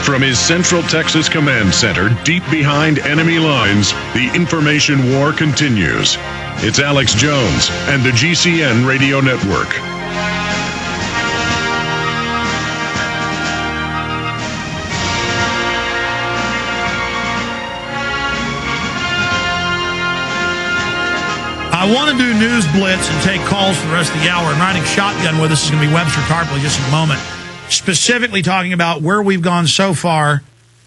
From his Central Texas Command Center, deep behind enemy lines, the information war continues. It's Alex Jones and the GCN Radio Network. I want to do News Blitz and take calls for the rest of the hour. And riding shotgun with us is going to be Webster Tarpley just in a moment, specifically talking about where we've gone so far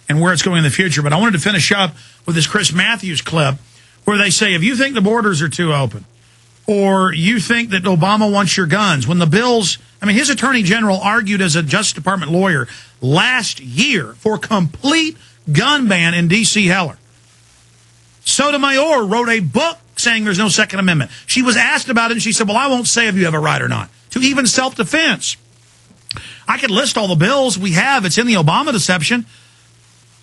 and where it's going in the future. But I wanted to finish up with this Chris Matthews clip where they say, if you think the borders are too open or you think that Obama wants your guns, when the bills, I mean, his attorney general argued as a Justice Department lawyer last year for complete gun ban in D.C. Heller. Sotomayor wrote a book saying there's no Second Amendment. She was asked about it, and she said, well, I won't say if you have a right or not, to even self-defense. I could list all the bills we have. It's in the Obama deception.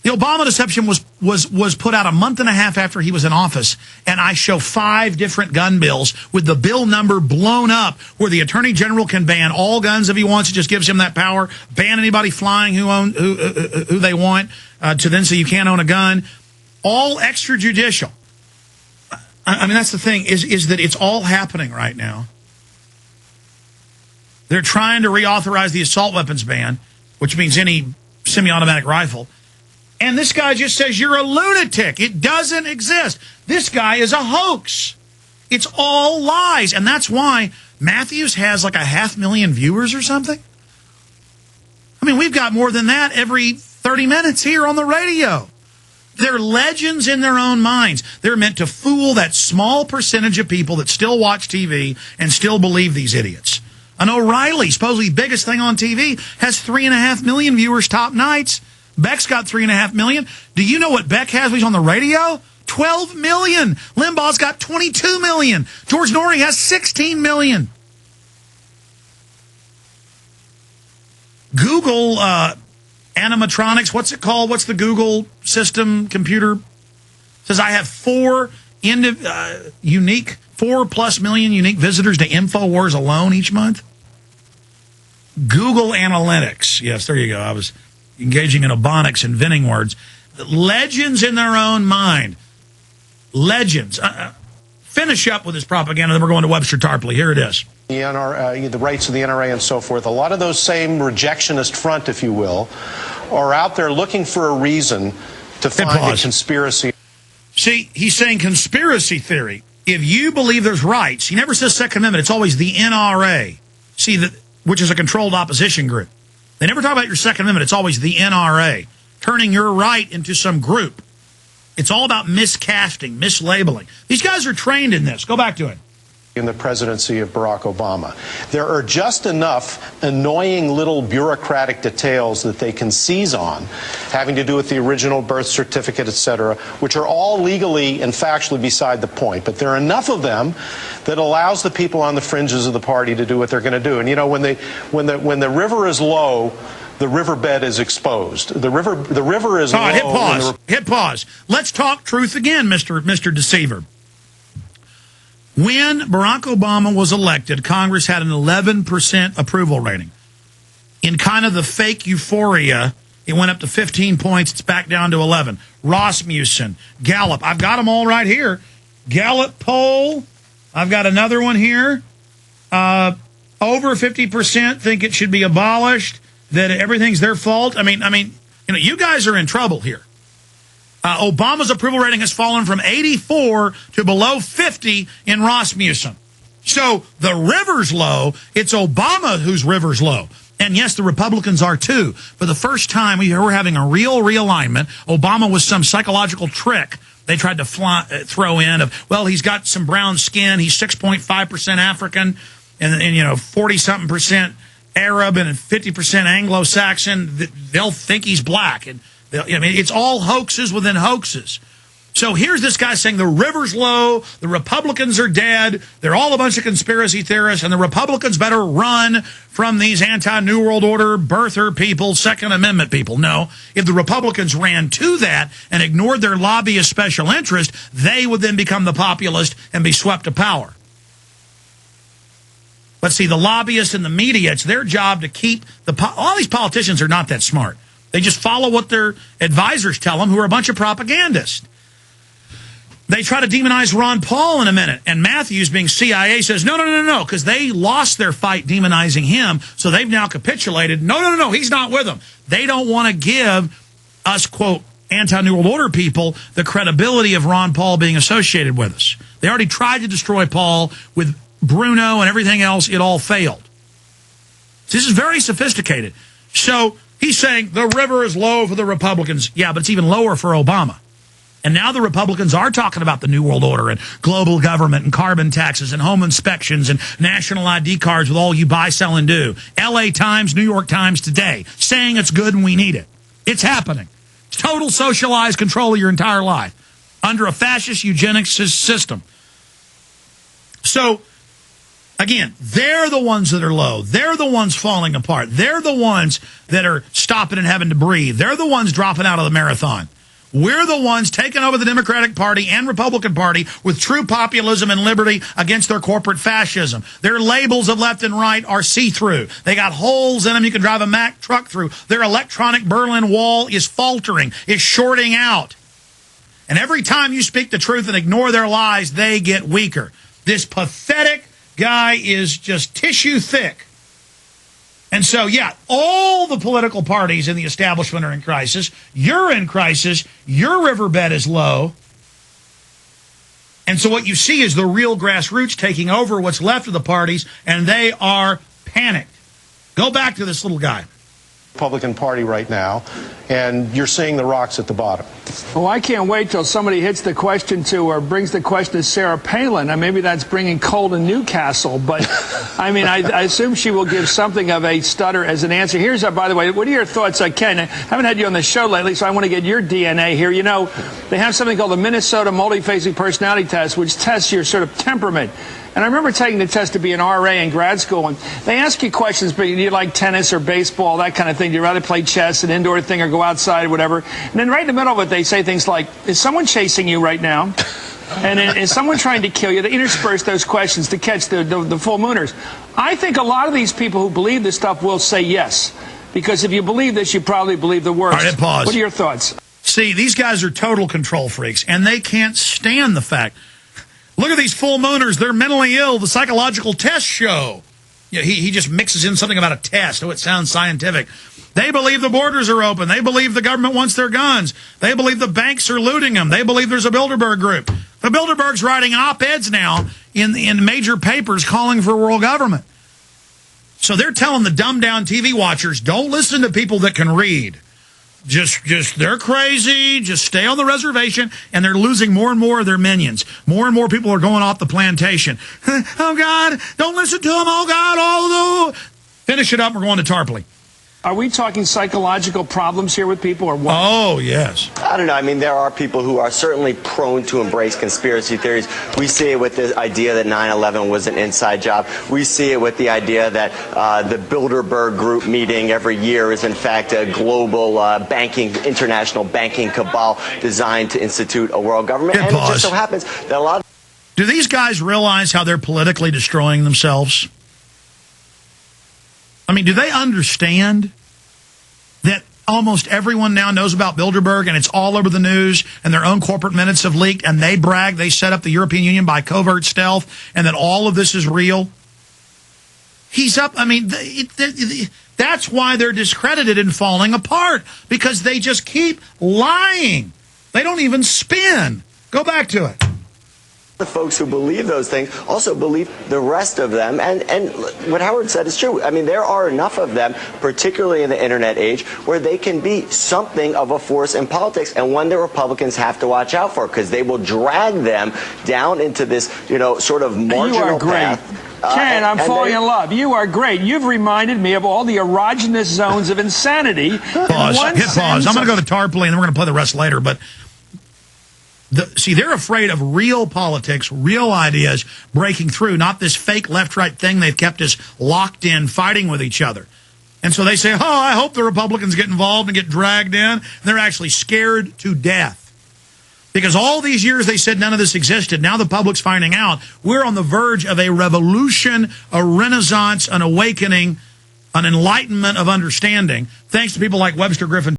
The Obama deception was put out a month and a half after he was in office, and I show 5 different gun bills with the bill number blown up where the Attorney General can ban all guns if he wants. It just gives him that power. Ban anybody flying who they want to then say you can't own a gun. All extrajudicial. I mean, that's the thing, is that it's all happening right now. They're trying to reauthorize the assault weapons ban, which means any semi-automatic rifle. And this guy just says, you're a lunatic. It doesn't exist. This guy is a hoax. It's all lies. And that's why Matthews has like 500,000 viewers or something. I mean, we've got more than that every 30 minutes here on the radio. They're legends in their own minds. They're meant to fool that small percentage of people that still watch TV and still believe these idiots. And O'Reilly, supposedly biggest thing on TV, has 3.5 million viewers top nights. Beck's got 3.5 million. Do you know what Beck has when he's on the radio? 12 million. Limbaugh's got 22 million. George Noory has 16 million. Google animatronics, what's it called? What's the Google system computer? Says I have 4+ million unique visitors to InfoWars alone each month. Google Analytics. Yes, there you go. I was engaging in ebonics, inventing words. Legends in their own mind. Legends. Finish up with this propaganda, then we're going to Webster Tarpley. Here it is. The rights of the NRA and so forth. A lot of those same rejectionist front, if you will, are out there looking for a reason to find a conspiracy. See, he's saying conspiracy theory. If you believe there's rights, he never says Second Amendment. It's always the NRA. See, which is a controlled opposition group. They never talk about your Second Amendment. It's always the NRA, turning your right into some group. It's all about miscasting, mislabeling. These guys are trained in this. Go back to it. In the presidency of Barack Obama. There are just enough annoying little bureaucratic details that they can seize on, having to do with the original birth certificate, etc., which are all legally and factually beside the point. But there are enough of them that allows the people on the fringes of the party to do what they're going to do. And you know, when the river is low, the riverbed is exposed. The river is low. Hit pause. Hit pause. Let's talk truth again, Mr. Deceiver. When Barack Obama was elected, Congress had an 11% approval rating. In kind of the fake euphoria, it went up to 15 points. It's back down to 11. Rasmussen, Gallup. I've got them all right here. Gallup poll. I've got another one here. Over 50% think it should be abolished, that everything's their fault. I mean, you guys are in trouble here. Obama's approval rating has fallen from 84 to below 50 in Rasmussen. So the river's low. It's Obama whose river's low. And yes, the Republicans are too. For the first time, we're having a real realignment. Obama was some psychological trick they tried to throw in of, well, he's got some brown skin. He's 6.5% African and 40-something% Arab and 50% Anglo-Saxon. They'll think he's black. And it's all hoaxes within hoaxes. So here's this guy saying the river's low, the Republicans are dead, they're all a bunch of conspiracy theorists, and the Republicans better run from these anti-New World Order, birther people, Second Amendment people. No, if the Republicans ran to that and ignored their lobbyist special interest, they would then become the populist and be swept to power. But see, the lobbyists and the media, it's their job to keep all these politicians are not that smart. They just follow what their advisors tell them, who are a bunch of propagandists. They try to demonize Ron Paul in a minute, and Matthews, being CIA, says, no, because they lost their fight demonizing him, so they've now capitulated. No, he's not with them. They don't want to give us, quote, anti-New World Order people the credibility of Ron Paul being associated with us. They already tried to destroy Paul with Bruno and everything else. It all failed. This is very sophisticated. So he's saying the river is low for the Republicans. Yeah, but it's even lower for Obama. And now the Republicans are talking about the New World Order and global government and carbon taxes and home inspections and national ID cards with all you buy, sell, and do. LA Times, New York Times today saying it's good and we need it. It's happening. It's total socialized control of your entire life under a fascist eugenics system. So, again, they're the ones that are low. They're the ones falling apart. They're the ones that are stopping and having to breathe. They're the ones dropping out of the marathon. We're the ones taking over the Democratic Party and Republican Party with true populism and liberty against their corporate fascism. Their labels of left and right are see-through. They got holes in them you can drive a Mack truck through. Their electronic Berlin Wall is faltering, is shorting out. And every time you speak the truth and ignore their lies, they get weaker. This pathetic guy is just tissue thick. And so, yeah, all the political parties in the establishment are in crisis. You're in crisis. Your riverbed is low. And so what you see is the real grassroots taking over what's left of the parties, and they are panicked. Go back to this little guy. Republican Party right now, and you're seeing the rocks at the bottom. Well, I can't wait till somebody hits the question to, or brings the question to Sarah Palin, and maybe that's bringing coal to Newcastle, but I mean, I assume she will give something of a stutter as an answer. Here's, by the way, what are your thoughts, Ken? I haven't had you on the show lately, so I want to get your DNA here. You know, they have something called the Minnesota Multiphasic Personality Test, which tests your sort of temperament. And I remember taking the test to be an RA in grad school, and they ask you questions, but do you like tennis or baseball, that kind of thing? Do you rather play chess, an indoor thing, or go outside, or whatever? And then right in the middle of it, they say things like, is someone chasing you right now? And is someone trying to kill you? They intersperse those questions to catch the full mooners. I think a lot of these people who believe this stuff will say yes. Because if you believe this, you probably believe the worst. All right, pause. What are your thoughts? See, these guys are total control freaks, and they can't stand the fact. Look at these full mooners. They're mentally ill. The psychological test show. Yeah, he just mixes in something about a test. Oh, it sounds scientific. They believe the borders are open. They believe the government wants their guns. They believe the banks are looting them. They believe there's a Bilderberg group. The Bilderberg's writing op-eds now in major papers calling for world government. So they're telling the dumbed-down TV watchers, don't listen to people that can read. Just they're crazy. Just stay on the reservation, and they're losing more and more of their minions. More and more people are going off the plantation. Oh, God, don't listen to them. Oh, God, oh, no. Finish it up. We're going to Tarpley. Are we talking psychological problems here with people, or what? Oh, yes. I don't know. I mean, there are people who are certainly prone to embrace conspiracy theories. We see it with the idea that 9/11 was an inside job. We see it with the idea that the Bilderberg group meeting every year is, in fact, a global international banking cabal designed to institute a world government. And it just so happens that a lot of... Do these guys realize how they're politically destroying themselves? I mean, do they understand that almost everyone now knows about Bilderberg and it's all over the news and their own corporate minutes have leaked and they brag they set up the European Union by covert stealth and that all of this is real? He's up. I mean, that's why they're discredited and falling apart, because they just keep lying. They don't even spin. Go back to it. The folks who believe those things also believe the rest of them. And what Howard said is true. I mean, there are enough of them, particularly in the internet age, where they can be something of a force in politics, and one that Republicans have to watch out for, because they will drag them down into this, sort of marginal path. Ken, I'm falling in love. You are great. You've reminded me of all the erogenous zones of insanity. Pause. Hit pause. I'm going to go to Tarpley, and then we're going to play the rest later, but... See, they're afraid of real politics, real ideas breaking through, not this fake left-right thing they've kept us locked in, fighting with each other. And so they say, oh, I hope the Republicans get involved and get dragged in. And they're actually scared to death. Because all these years they said none of this existed. Now the public's finding out. We're on the verge of a revolution, a renaissance, an awakening, an enlightenment of understanding, thanks to people like Webster Griffin